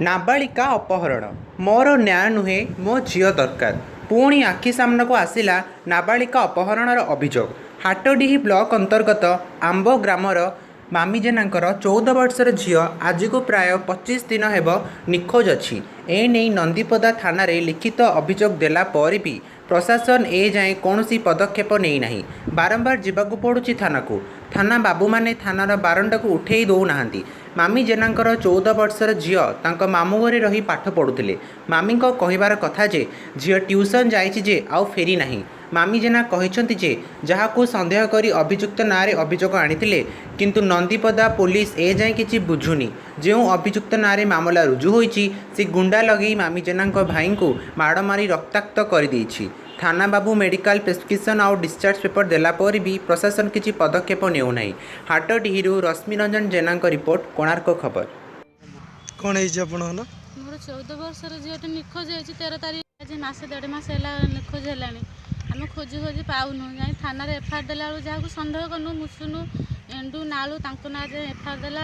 नाबालिका अपहरण मोर न्याय नुहे मो झील दरकार पुणी आखि सामना को आसिला नाबालिका अपहरणर अभियोग हाटडीही ब्लॉक अंतर्गत आंब ग्रामर मामीजेनांकर 14 वर्षर झील आज को प्राय 25 दिन हेब निखोज अच्छी एने नंदीपदा थाना लिखित अभियोग देला पर भी प्रशासन ए जाए कौन पदक्षेप नहीं ना बारंबार जावाक पड़ुछि थाना को थाना बाबू माने थानार बारंडा को उठे दौना मामी जेनांकर 14 वर्षर झील तांको मामू घरे रही पाठ पढ़ुले मामी कहिबार कथा जे झील ट्यूशन जाइछि जे आउ फेरी नाही मामी जेना कहिसंती जे जहाकू संदेह करी अभियुक्त नारे अभियोग आनिथिले किंतु नंदीपदा पुलिस ए जाए किछि बुझुनी जो अभियुक्त नारे मामला रुजु होईछि से गुंडा लगे मामी जेनांक भाई को माड़ मारी रक्ताक्त कर देछि थाना बाबू मेडिकल प्रेस्क्रिप्शन आउ डिस्चार्ज पेपर देला पर भी प्रशासन किछि पदक्षेप नेउ नाही हाटडीहिरु रश्मि रंजन जेनांक रिपोर्ट कोणार्क खबर कौन है आपन मोर 14 वर्षर झील निखोज होती 13 तारीख आज मसे 1.5 मास निखोज है आम खोजी खोजी पाऊनु जाए थाना एफआईआर देला जहाँ सन्देह कनु मुसुनु एंडू नालू ना एफआईआर देला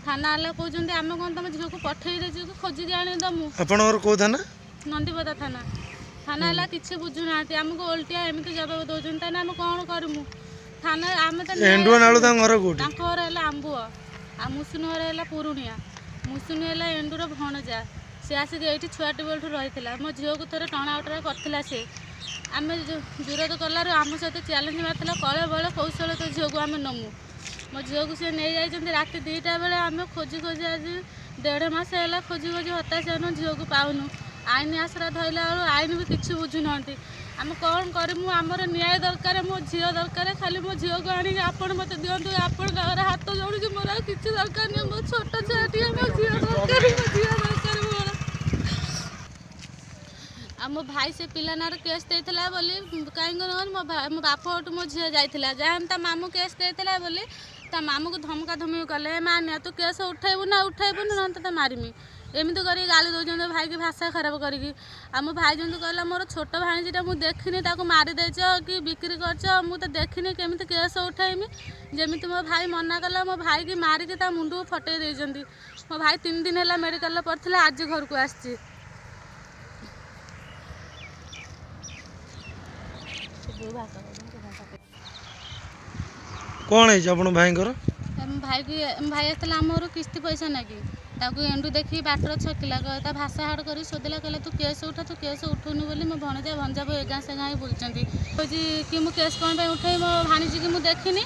थाना आला कहते आम कौन तुम झील को पठे खोजिक आनीदमु कौ थाना नंदीपदा थाना थाना है किसी बुझुना आमको ओल्टिया एमती जवाब दौरान ताने आम कौन करमु थाना आम घर है आंबुआ आ मुसुनु घर है पुरुणिया मुसुनु है एंडूर भणजा सी आसिक ये छुआटी बेलू रही मो झील को थे टणा उटरा करता सी आम विरोध कलु आम सहित चैलेंज मारता कले बड़े कौशल तो झील को आम नमु मो झील को सी नहीं जाती राति 2टा बेले आम खोजी खोजी आज 1.5 मास है खोजी खोजी हताश हेनु झील को पाऊनु आईन आसरा धरला बेलू आईन भी किसी बुझुना आम कौन करमु आमर न्याय दरकार मो झील दरकार खाली मो झील को आनी आपण मत दिंतु आपण हाथ जोड़ी मोर किसी दरकार नहीं मो छोट छुआटी मो झील दरकार मो झील दरकार मोर मो भाई से पिला नार केस देता बोली कहीं मो बाप हटू मो झील जाइला जहाँ मामू केस देता बोली ता मामू को धमका धमकी कले मानिया तू केस उठेबू ना ना तो मारिमी एमती कर गाली दौरान भाई की भाषा खराब करी आम भाई जमी कहला मोर छोट भाणीजीटा मुझे देखनी मारिदे कि बिक्री कर मुझे देखनी केमी केस उठेमी जमी मो भाई मना कला मो भाई की मारिकी मुंड को फटे देती मो भाई 3 दिन है मेडिकल पड़ता आज घर को आसी कौन है अपन भाई भाई आसला आम किस्ती पैसा नाकि एंडू देखी बाटर छकिला कहता भाषा हाड़ कर सोधिला कहला तू केस उठौनु बोली मो भणजा भंजा भाई एगाँ से गाँ बुलूँ कि मु केस कौन उठे मो भाणीजी की मुझे देखनी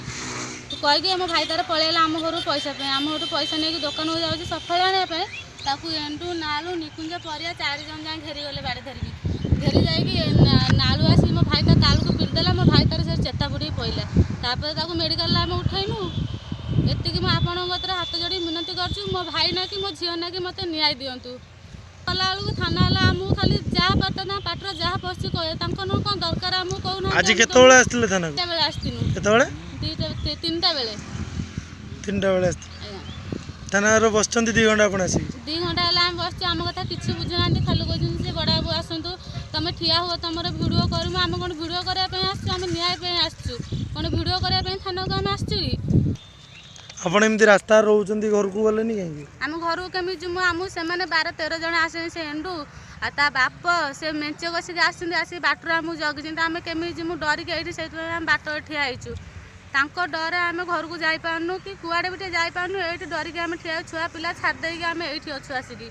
कहीकि मो भाई तार पलैला आम घर पैसा आम घर पैसा नहीं दुकान को जाऊँगी सफल आने एंडू नालू निकुंज परिया 4 जन जाए घेरीगले बाड़ी धरिकी घेरी जाइए नालू आसी मो भाई तालू को पिटिदेला मो भाई तार से चेता बुड़ी पड़ा मेडिकल आम उठेनु एति आपतर हाथ जोड़ी मिनती कर मो भाई ना कि मो झील ना कि मत न्याय दिंतु कला बेलू थाना आमको खाली जहाँ पाटना पाटर जहाँ पशि कहे कौन दरकार आमको कहूना आज केतबेले आस्तिले थाना बेले आसनु केतबेले 3टा बेले 3टा बेले थाना बसचंती 2 घंटा अपन आसी 2 घंटा है आम बस आम कथा किसी बुझुना खाली कहते से बड़ा बाबू आसतु तुम ठिया हुआ तुम भिडियो करूँ आम कौन भिडियो करने आम न्याय आसचु कौन भिडियो करने थाना को आम आसचु आपण एमती रास्ता रोचंती घर को गले नहीं कहीं आम घर को केमी जीमु आम से 12-13 जन आसे से एंडू आ ता बाप से मेंचे कसिक आसी बाटर आम जगी आम केमी जीमु डरिक ये से बाट ठिया होइछु तांको डर आम घर को जाई पारनु कि कुआडे भी जाई पारनु एठी डरिक आम ठिया छुआ पिला छाड़ देकी आम एठी अच्छु आसिकी